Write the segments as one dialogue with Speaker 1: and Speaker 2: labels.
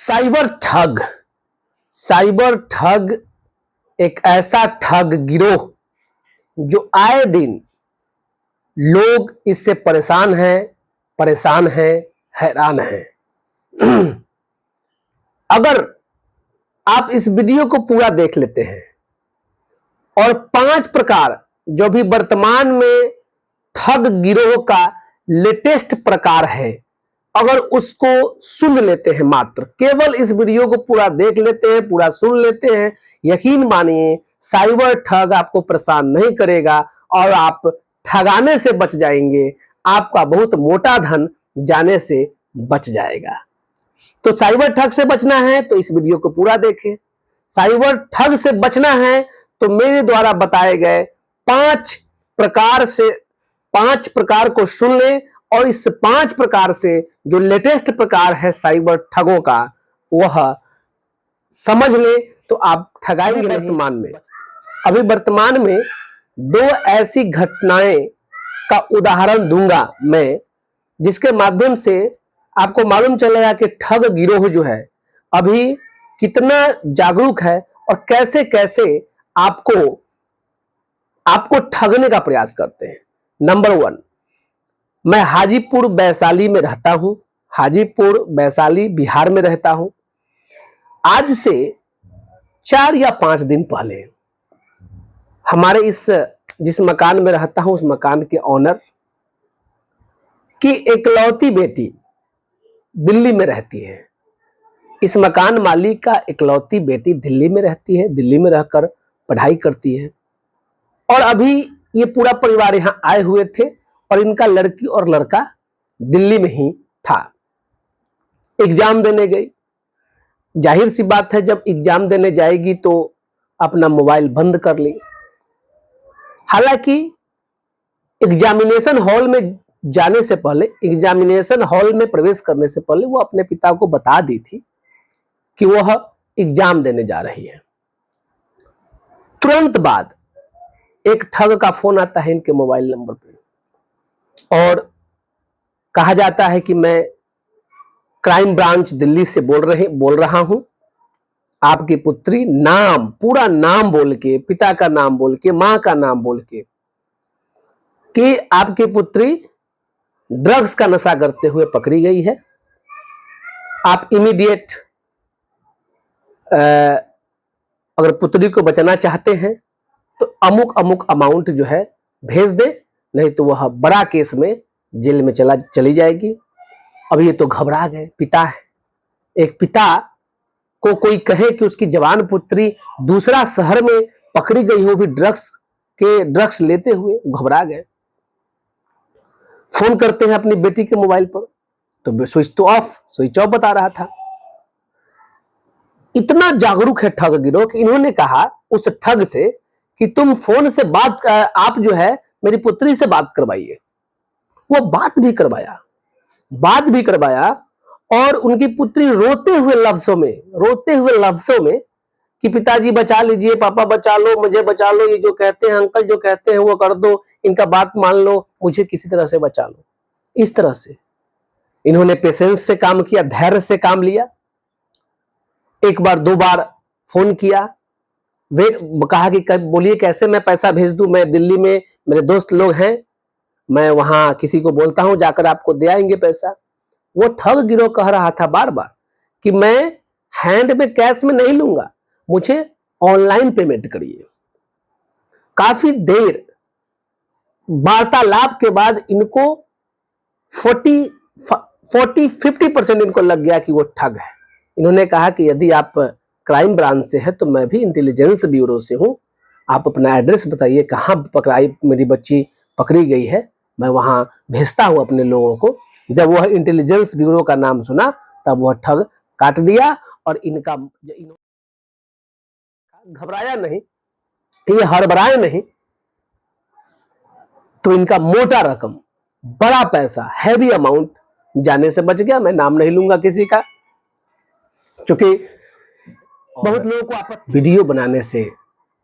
Speaker 1: Cyber ठग। Cyber ठग एक ऐसा ठग गिरोह जो आए दिन लोग इससे परेशान हैं, हैरान हैं। अगर आप इस वीडियो को पूरा देख लेते हैं और 5 प्रकार जो भी वर्तमान में ठग गिरोह का लेटेस्ट प्रकार है, अगर उसको सुन लेते हैं, मात्र केवल इस वीडियो को पूरा देख लेते हैं, पूरा सुन लेते हैं, यकीन मानिए साइबर ठग आपको परेशान नहीं करेगा और आप ठगाने से बच जाएंगे। आपका बहुत मोटा धन जाने से बच जाएगा। तो साइबर ठग से बचना है तो इस वीडियो को पूरा देखें। साइबर ठग से बचना है तो मेरे द्वारा बताए गए 5 प्रकार को सुन लें और इस 5 प्रकार से जो लेटेस्ट प्रकार है साइबर ठगों का वह समझ ले तो आप ठगाएंगे नहीं। अभी वर्तमान में 2 ऐसी घटनाएं का उदाहरण दूंगा मैं, जिसके माध्यम से आपको मालूम चलेगा कि ठग गिरोह जो है अभी कितना जागरूक है और कैसे कैसे आपको ठगने का प्रयास करते हैं। नंबर 1, मैं हाजीपुर वैशाली में रहता हूं। हाजीपुर वैशाली बिहार में रहता हूं। आज से 4 या 5 दिन पहले हमारे जिस मकान में रहता हूं उस मकान के ऑनर की इकलौती बेटी दिल्ली में रहती है। इस मकान मालिक का इकलौती बेटी दिल्ली में रहती है, दिल्ली में रहकर पढ़ाई करती है और अभी ये पूरा परिवार यहाँ आए हुए थे और इनका लड़की और लड़का दिल्ली में ही था। एग्जाम देने गई। जाहिर सी बात है जब एग्जाम देने जाएगी तो अपना मोबाइल बंद कर ली। हालांकि एग्जामिनेशन हॉल में जाने से पहले, एग्जामिनेशन हॉल में प्रवेश करने से पहले वो अपने पिता को बता दी थी कि वह एग्जाम देने जा रही है। तुरंत बाद एक ठग का फोन आता है इनके मोबाइल नंबर पे और कहा जाता है कि मैं क्राइम ब्रांच दिल्ली से बोल रहा हूं। आपकी पुत्री पूरा नाम बोल के, पिता का नाम बोल के, मां का नाम बोल के कि आपकी पुत्री ड्रग्स का नशा करते हुए पकड़ी गई है। आप इमीडिएट अगर पुत्री को बचाना चाहते हैं तो अमुक अमाउंट जो है भेज दे, नहीं तो वह बड़ा केस में जेल में चली जाएगी। अब ये तो घबरा गए। पिता है, एक पिता को कोई कहे कि उसकी जवान पुत्री दूसरा शहर में पकड़ी गई हो भी ड्रग्स लेते हुए, घबरा गए। फोन करते हैं अपनी बेटी के मोबाइल पर तो स्विच ऑफ बता रहा था। इतना जागरूक है ठग गिरोह कि इन्होंने कहा उस ठग से कि तुम फोन से आप जो है मेरी पुत्री से बात करवाइए। वो बात भी करवाया और उनकी पुत्री रोते हुए लफ्जों में कि पिताजी बचा लीजिए, पापा बचा लो, मुझे बचा लो, ये जो कहते हैं अंकल जो कहते हैं वो कर दो, इनका बात मान लो, मुझे किसी तरह से बचा लो। इस तरह से इन्होंने पेशेंस से काम किया, धैर्य से काम लिया। 1 बार 2 बार फोन किया, कहा कि बोलिए कैसे मैं पैसा भेज दूं, मैं दिल्ली में मेरे दोस्त लोग हैं, मैं वहां किसी को बोलता हूं जाकर आपको दे आएंगे पैसा। वो ठग गिरोह कह रहा था बार बार कि मैं हैंड में कैश में नहीं लूंगा, मुझे ऑनलाइन पेमेंट करिए। काफी देर वार्तालाप के बाद इनको 40-50% इनको लग गया कि वो ठग है। इन्होंने कहा कि यदि आप क्राइम ब्रांच से है तो मैं भी इंटेलिजेंस ब्यूरो से हूं, आप अपना एड्रेस बताइए कहां मेरी बच्ची पकड़ी गई है, मैं वहां भेजता हूं अपने लोगों को। जब वह इंटेलिजेंस ब्यूरो का नाम सुना तब वह ठग काट दिया और घबराया नहीं, ये हड़बड़ाए नहीं, तो इनका मोटा रकम, बड़ा पैसा, हैवी अमाउंट जाने से बच गया। मैं नाम नहीं लूंगा किसी का, क्योंकि बहुत लोगों को वीडियो बनाने से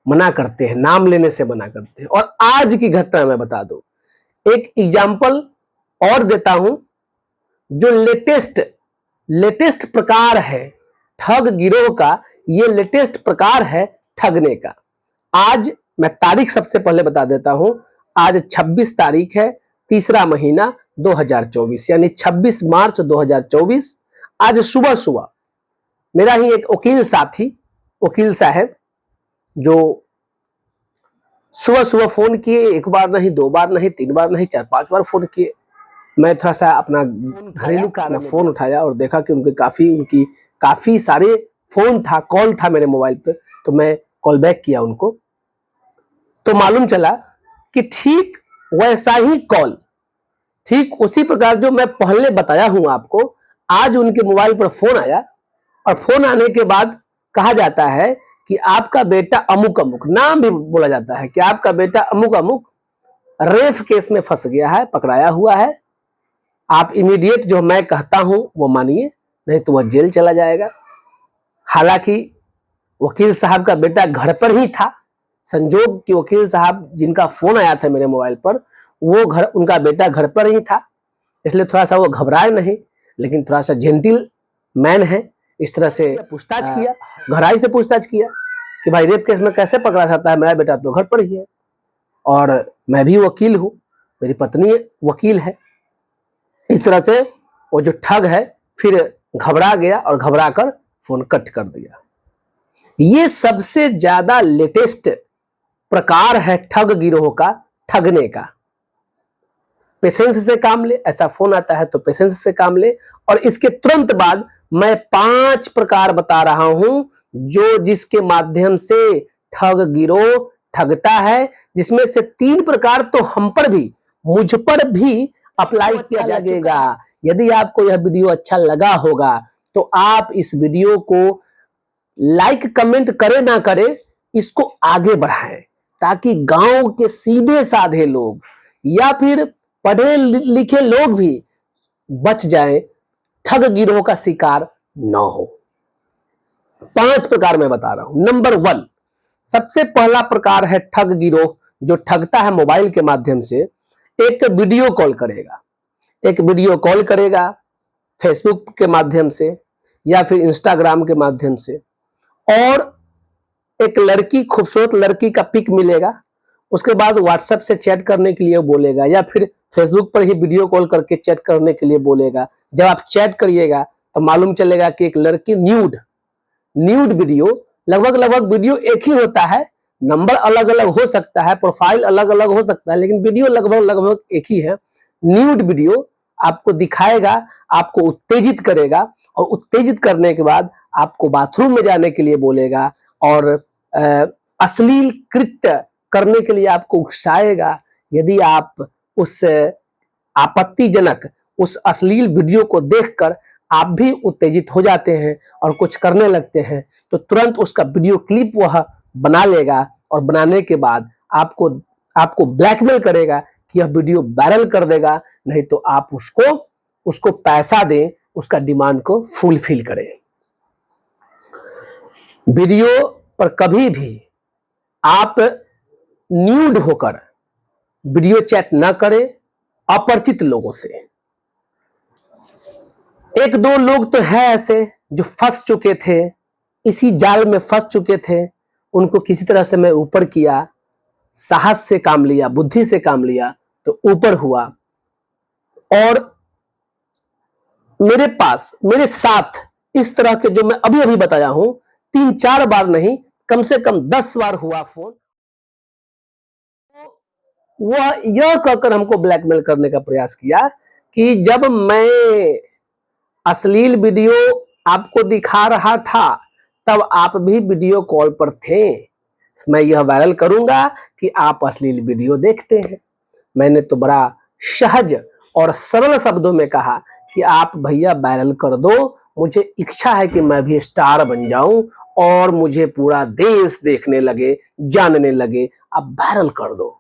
Speaker 1: मना करते हैं, नाम लेने से मना करते हैं। और आज की घटना मैं बता दूं, एक एग्जाम्पल और देता हूं जो लेटेस्ट प्रकार है ठग गिरोह का ये लेटेस्ट प्रकार है ठगने का। आज मैं तारीख सबसे पहले बता देता हूं। आज 26 तारीख है, तीसरा महीना 2024, यानी 26 मार्च 2024। आज सुबह सुबह मेरा ही एक वकील साथी, वकील साहब, जो सुबह सुबह फोन किए, एक बार नहीं, दो बार नहीं, तीन बार नहीं, चार पांच बार फोन किए। मैं थोड़ा सा अपना घरेलू काम फोन उठाया और देखा कि उनकी काफी सारे फोन था, कॉल था मेरे मोबाइल पे, तो मैं कॉल बैक किया उनको। तो मालूम चला कि ठीक वैसा ही कॉल, ठीक उसी प्रकार जो मैं पहले बताया हूं आपको, आज उनके मोबाइल पर फोन आया। और फोन आने के बाद कहा जाता है कि आपका बेटा अमुक अमुक, नाम भी बोला जाता है कि आपका बेटा अमुक अमुक रेप केस में फंस गया है, पकड़ाया हुआ है। आप इमीडिएट जो मैं कहता हूं वो मानिए, नहीं तो वह जेल चला जाएगा। हालांकि वकील साहब का बेटा घर पर ही था। संजोग कि वकील साहब जिनका फोन आया था मेरे मोबाइल पर, वो उनका बेटा घर पर ही था, इसलिए थोड़ा सा वो घबराए नहीं, लेकिन थोड़ा सा जेंटिल मैन है। इस तरह से पूछताछ किया, गहराई से पूछताछ किया कि भाई रेप केस में कैसे पकड़ा जाता है, मेरा बेटा तो घर पर ही है और मैं भी वकील हूं, मेरी पत्नी वकील है। इस तरह से वो जो ठग है फिर घबरा गया और घबरा कर फोन कट कर दिया। ये सबसे ज्यादा लेटेस्ट प्रकार है ठग गिरोह का ठगने का। पेशेंस से काम ले, ऐसा फोन आता है तो पेशेंस से काम ले। और इसके तुरंत बाद मैं 5 प्रकार बता रहा हूं जो जिसके माध्यम से ठग गिरोह ठगता है, जिसमें से 3 प्रकार तो हम पर भी, मुझ पर भी अप्लाई किया लगेगा। यदि आपको यह वीडियो अच्छा लगा होगा तो आप इस वीडियो को लाइक कमेंट करे ना करे, इसको आगे बढ़ाएं, ताकि गांव के सीधे साधे लोग या फिर पढ़े लिखे लोग भी बच जाएं, ठग गिरोह का शिकार न हो। 5 प्रकार मैं बता रहा हूं। नंबर 1, सबसे पहला प्रकार है ठग गिरोह जो ठगता है मोबाइल के माध्यम से। एक वीडियो कॉल करेगा, एक वीडियो कॉल करेगा फेसबुक के माध्यम से या फिर इंस्टाग्राम के माध्यम से, और एक लड़की, खूबसूरत लड़की का पिक मिलेगा, उसके बाद व्हाट्सएप से चैट करने के लिए बोलेगा या फिर फेसबुक पर ही वीडियो कॉल करके चैट करने के लिए बोलेगा। जब आप चैट करिएगा तो मालूम चलेगा कि एक लड़की न्यूड वीडियो, लगभग वीडियो एक ही होता है, नंबर अलग अलग हो सकता है, प्रोफाइल अलग अलग हो सकता है, लेकिन वीडियो लगभग एक ही है। न्यूड वीडियो आपको दिखाएगा, आपको उत्तेजित करेगा और उत्तेजित करने के बाद आपको बाथरूम में जाने के लिए बोलेगा और अश्लील कृत्य करने के लिए आपको उकसाएगा। यदि आप उस आपत्तिजनक, उस अश्लील वीडियो को देखकर आप भी उत्तेजित हो जाते हैं और कुछ करने लगते हैं, तो तुरंत उसका वीडियो क्लिप वह बना लेगा और बनाने के बाद आपको ब्लैकमेल करेगा कि यह वीडियो वायरल कर देगा, नहीं तो आप उसको पैसा दें, उसका डिमांड को फुलफिल करें। वीडियो पर कभी भी आप न्यूड होकर वीडियो चैट ना करें अपरिचित लोगों से। एक दो लोग तो है ऐसे जो फंस चुके थे, इसी जाल में फंस चुके थे, उनको किसी तरह से मैं ऊपर किया, साहस से काम लिया, बुद्धि से काम लिया तो ऊपर हुआ। और मेरे साथ इस तरह के जो मैं अभी अभी बताया हूं, 3-4 बार नहीं, कम से कम 10 बार हुआ फोन। वह यह कहकर हमको ब्लैकमेल करने का प्रयास किया कि जब मैं अश्लील वीडियो आपको दिखा रहा था तब आप भी वीडियो कॉल पर थे, मैं यह वायरल करूंगा कि आप अश्लील वीडियो देखते हैं। मैंने तो बड़ा सहज और सरल शब्दों में कहा कि आप भैया वायरल कर दो, मुझे इच्छा है कि मैं भी स्टार बन जाऊं और मुझे पूरा देश देखने लगे, जानने लगे, आप वायरल कर दो।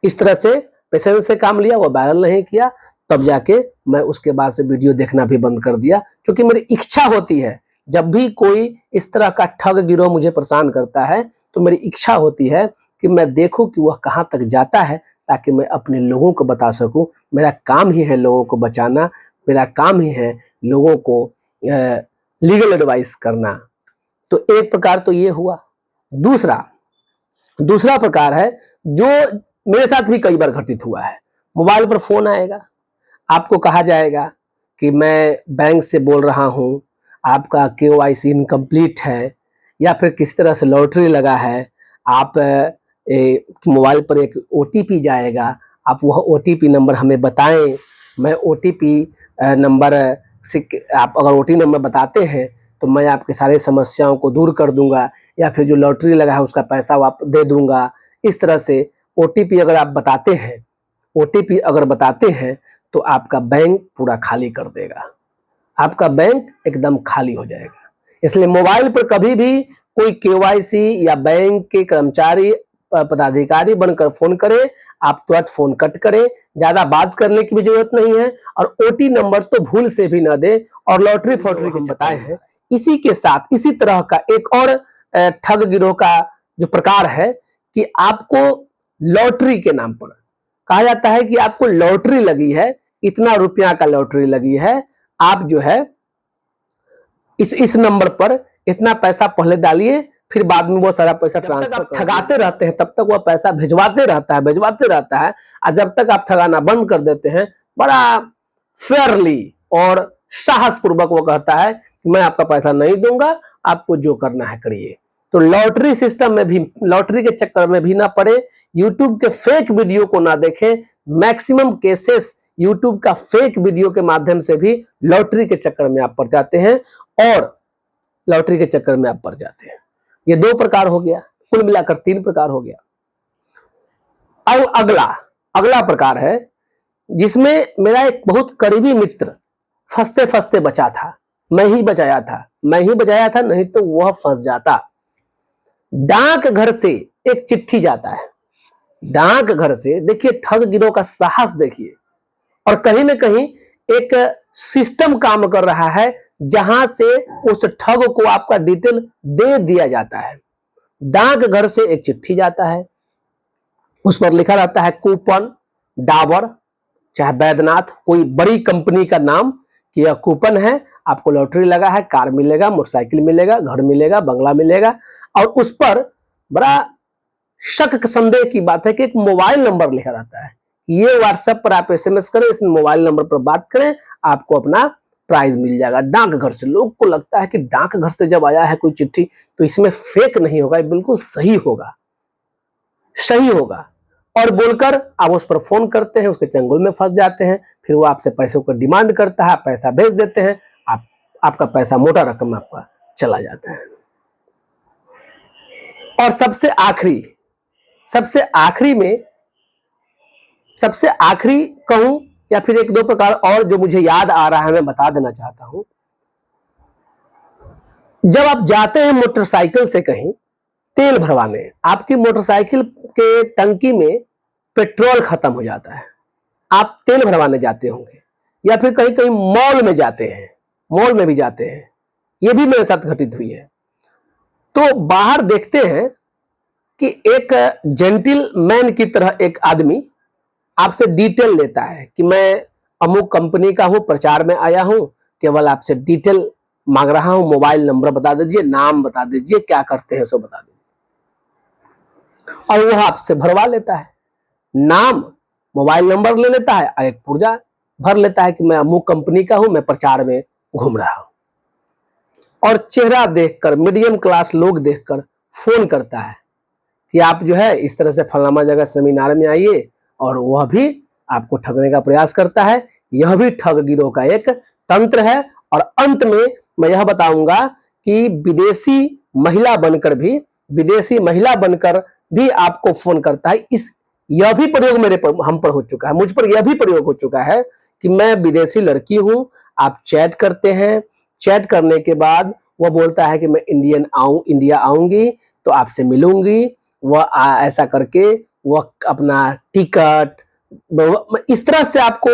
Speaker 1: इस तरह से पेशेंस से काम लिया, वो वायरल नहीं किया। तब जाके मैं उसके बाद से वीडियो देखना भी बंद कर दिया, क्योंकि मेरी इच्छा होती है, जब भी कोई इस तरह का ठग गिरोह मुझे परेशान करता है तो मेरी इच्छा होती है कि मैं देखूं कि वह कहां तक जाता है, ताकि मैं अपने लोगों को बता सकूं। मेरा काम ही है लोगों को बचाना, मेरा काम ही है लोगों को लीगल एडवाइस करना। तो एक प्रकार तो ये हुआ। दूसरा प्रकार है जो मेरे साथ भी कई बार घटित हुआ है। मोबाइल पर फोन आएगा, आपको कहा जाएगा कि मैं बैंक से बोल रहा हूं, आपका KYC इनकम्प्लीट है, या फिर किसी तरह से लॉटरी लगा है, आप मोबाइल पर एक OTP जाएगा, आप वह OTP नंबर हमें बताएं, मैं OTP नंबर से, आप अगर OTP नंबर बताते हैं तो मैं आपके सारे समस्याओं को दूर कर दूंगा, या फिर जो लॉटरी लगा है उसका पैसा वापस दे दूंगा। इस तरह से OTP अगर आप बताते हैं, OTP अगर बताते हैं तो आपका बैंक पूरा खाली कर देगा, आपका बैंक एकदम खाली हो जाएगा। इसलिए मोबाइल पर कभी भी कोई KYC या बैंक के कर्मचारी पदाधिकारी बनकर फोन करे, आप तुरंत फोन कट करें, ज्यादा बात करने की भी जरूरत नहीं है, और OTP नंबर तो भूल से भी न दे। और लॉटरी फॉटरी हम बताए हैं। इसी के साथ इसी तरह का एक और ठग गिरोह का जो प्रकार है कि आपको लॉटरी के नाम पर कहा जाता है कि आपको लॉटरी लगी है, इतना रुपया का लॉटरी लगी है, आप जो है इस नंबर पर इतना पैसा पहले डालिए, फिर बाद में वो सारा पैसा ट्रांसफर। ठगाते रहते हैं तब तक वह पैसा भिजवाते रहता है, और जब तक आप ठगाना बंद कर देते हैं, बड़ा फेयरली और साहसपूर्वक वो कहता है कि मैं आपका पैसा नहीं दूंगा, आपको जो करना है करिए। तो लॉटरी सिस्टम में भी, लॉटरी के चक्कर में भी ना पड़े, यूट्यूब के फेक वीडियो को ना देखें। मैक्सिमम केसेस यूट्यूब का फेक वीडियो के माध्यम से भी लॉटरी के चक्कर में आप पड़ जाते हैं, और लॉटरी के चक्कर में आप पड़ जाते हैं। ये 2 प्रकार हो गया, कुल मिलाकर 3 प्रकार हो गया। अब अगला प्रकार है जिसमें मेरा एक बहुत करीबी मित्र फंसते फंसते बचा था, मैं ही बचाया था, नहीं तो वह फंस जाता। डाक घर से एक चिट्ठी जाता है, डाक घर से, देखिए ठग गिरोह का साहस देखिए, और कहीं ना कहीं एक सिस्टम काम कर रहा है जहां से उस ठग को आपका डिटेल दे दिया जाता है। डाक घर से एक चिट्ठी जाता है, उस पर लिखा रहता है कूपन, डाबर चाहे बैद्यनाथ, कोई बड़ी कंपनी का नाम, कि यह कूपन है, आपको लॉटरी लगा है, कार मिलेगा, मोटरसाइकिल मिलेगा, घर मिलेगा, बंगला मिलेगा। और उस पर बड़ा शक संदेह की बात है कि एक मोबाइल नंबर लिखा रहता है, ये व्हाट्सएप पर आप SMS करें, इस मोबाइल नंबर पर बात करें, आपको अपना प्राइज मिल जाएगा। डाकघर से, लोग को लगता है कि डाकघर से जब आया है कोई चिट्ठी तो इसमें फेक नहीं होगा, बिल्कुल सही होगा, और बोलकर आप उस पर फोन करते हैं, उसके चंगुल में फंस जाते हैं। फिर वो आपसे पैसों को डिमांड करता है, पैसा भेज देते हैं, आपका पैसा मोटा रकम आपका चला जाता है। और सबसे आखिरी कहूं, या फिर 1-2 प्रकार और जो मुझे याद आ रहा है मैं बता देना चाहता हूं। जब आप जाते हैं मोटरसाइकिल से कहीं तेल भरवाने, आपकी मोटरसाइकिल के टंकी में पेट्रोल खत्म हो जाता है, आप तेल भरवाने जाते होंगे, या फिर कहीं कहीं मॉल में जाते हैं, मॉल में भी जाते हैं, ये भी मेरे साथ घटित हुई है। तो बाहर देखते हैं कि एक जेंटलमैन की तरह एक आदमी आपसे डिटेल लेता है कि मैं अमुक कंपनी का हूं, प्रचार में आया हूं, केवल आपसे डिटेल मांग रहा हूं, मोबाइल नंबर बता दीजिए, नाम बता दीजिए, क्या करते हैं सो बता दीजिए, और वह आपसे भरवा लेता है। नाम, मोबाइल नंबर ले लेता है और एक पुर्जा भर लेता है कि मैं अमुक कंपनी का हूं, मैं प्रचार में घूम रहा हूं, और चेहरा देखकर, मीडियम क्लास लोग देखकर फोन करता है कि आप जो है इस तरह से फलाना जगह सेमिनार में आइए, और वह भी आपको ठगने का प्रयास करता है। यह भी ठग गिरोह का एक तंत्र है। और अंत में मैं यह बताऊंगा कि विदेशी महिला बनकर भी आपको फोन करता है। यह भी प्रयोग हम पर हो चुका है, मुझ पर यह भी प्रयोग हो चुका है कि मैं विदेशी लड़की हूं, आप चैट करते हैं, चैट करने के बाद वह बोलता है कि मैं इंडिया आऊंगी तो आपसे मिलूंगी, वह ऐसा करके वह अपना टिकट इस तरह से आपको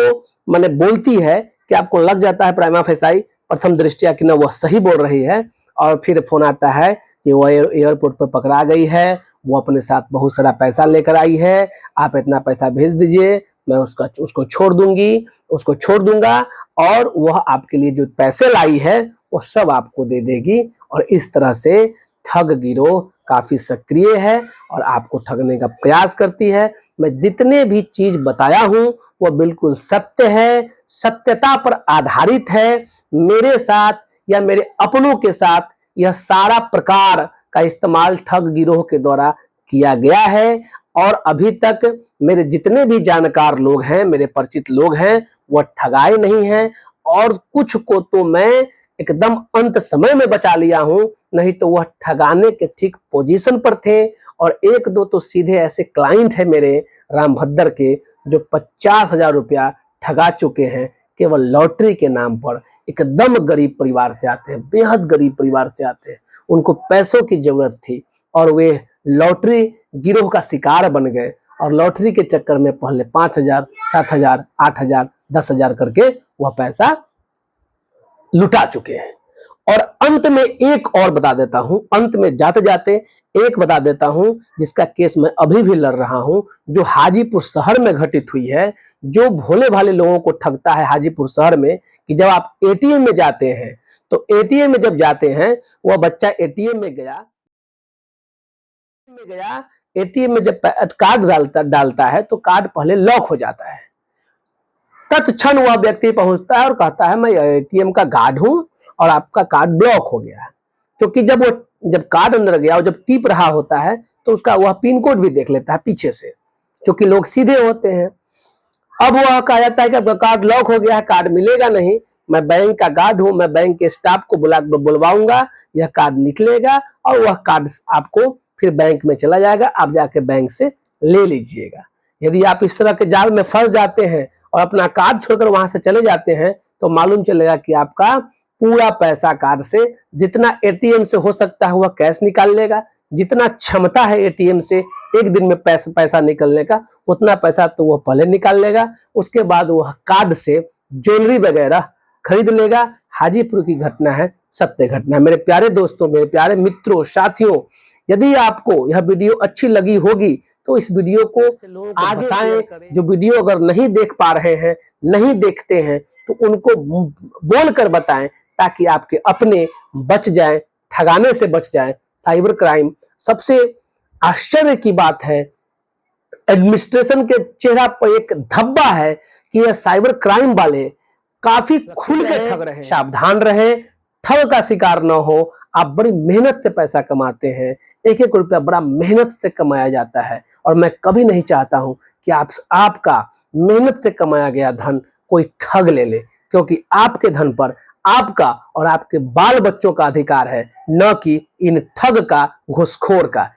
Speaker 1: माने बोलती है कि आपको लग जाता है प्राइमा फेसाई प्रथम दृष्टया कि ना वह सही बोल रही है। और फिर फोन आता है कि वह एयरपोर्ट पर पकड़ा गई है, वो अपने साथ बहुत सारा पैसा लेकर आई है, आप इतना पैसा भेज दीजिए, मैं उसको छोड़ दूंगी, उसको छोड़ दूंगा और वह आपके लिए जो पैसे लाई है वो सब आपको दे देगी। और इस तरह से ठग गिरोह काफी सक्रिय है और आपको ठगने का प्रयास करती है। मैं जितने भी चीज बताया हूं वो बिल्कुल सत्य है, सत्यता पर आधारित है। मेरे साथ या मेरे अपनों के साथ यह सारा प्रकार का इस्तेमाल ठग गिरोह के द्वारा किया गया है और अभी तक मेरे जितने भी जानकार लोग हैं, मेरे परिचित लोग हैं, वह ठगाए नहीं हैं। और कुछ को तो मैं एकदम अंत समय में बचा लिया हूं, नहीं तो वह ठगाने के ठीक पोजीशन पर थे। और एक दो तो सीधे ऐसे क्लाइंट है मेरे रामभद्र के जो 50,000 रुपया ठगा चुके हैं केवल लॉटरी के नाम पर। एकदम गरीब परिवार से आते हैं, बेहद गरीब परिवार से आते हैं, उनको पैसों की जरूरत थी और वे लॉटरी गिरोह का शिकार बन गए और लॉटरी के चक्कर में पहले 5,000, 7,000, 8,000, 10,000 करके वह पैसा लुटा चुके हैं। और अंत में एक और बता देता हूं, अंत में जाते जाते एक बता देता हूं जिसका केस मैं अभी भी लड़ रहा हूं, जो हाजीपुर शहर में घटित हुई है। जो भोले भाले लोगों को ठगता है हाजीपुर शहर में कि जब आप एटीएम में जाते हैं तो एटीएम में जब जाते हैं, वह बच्चा एटीएम में गया, एटीएम में जब कार्ड डालता है तो कार्ड पहले लॉक हो जाता है। तत्क्षण वह व्यक्ति पहुंचता है और कहता है मैं एटीएम का गार्ड हूं और आपका कार्ड ब्लॉक हो गया है। क्योंकि जब कार्ड अंदर गया और जब टिप रहा होता है तो उसका वह पिन कोड भी देख लेता है पीछे से, क्योंकि लोग सीधे होते हैं। अब वह कहा जाता है कि आपका कार्ड लॉक हो गया है, कार्ड मिलेगा नहीं। मैं बैंक का गार्ड हूं, मैं बैंक के स्टाफ को बुलवाऊंगा, यह कार्ड निकलेगा और वह कार्ड आपको फिर बैंक में चला जाएगा, आप जाके बैंक से ले लीजिएगा। यदि आप इस तरह के जाल में फंस जाते हैं और अपना कार्ड छोड़कर वहां से चले जाते हैं तो मालूम चलेगा कि आपका पूरा पैसा कार्ड से, जितना एटीएम से हो सकता है वह कैश निकाल लेगा, जितना क्षमता है एटीएम से एक दिन में पैसा निकलने का उतना पैसा तो वह पहले निकाल लेगा। उसके बाद वह कार्ड से ज्वेलरी वगैरह खरीद लेगा। हाजीपुर की घटना है, सत्य घटना। मेरे प्यारे दोस्तों, मेरे प्यारे मित्रों, साथियों, यदि आपको यह वीडियो अच्छी लगी होगी तो इस वीडियो को आगे बताएं। जो वीडियो अगर नहीं देख पा रहे हैं, नहीं देखते हैं, तो उनको बोलकर बताएं ताकि आपके अपने बच जाएं, ठगाने से बच जाएं। साइबर क्राइम, सबसे आश्चर्य की बात है, एडमिनिस्ट्रेशन के चेहरा पर एक धब्बा है कि यह साइबर क्राइम वाले काफी खुल के ठग रहे हैं। सावधान रहे, ठग का शिकार न हो। आप बड़ी मेहनत से पैसा कमाते हैं, एक एक रुपया बड़ा मेहनत से कमाया जाता है और मैं कभी नहीं चाहता हूं कि आपका मेहनत से कमाया गया धन कोई ठग ले ले, क्योंकि आपके धन पर आपका और आपके बाल बच्चों का अधिकार है, न कि इन ठग का, घूसखोर का।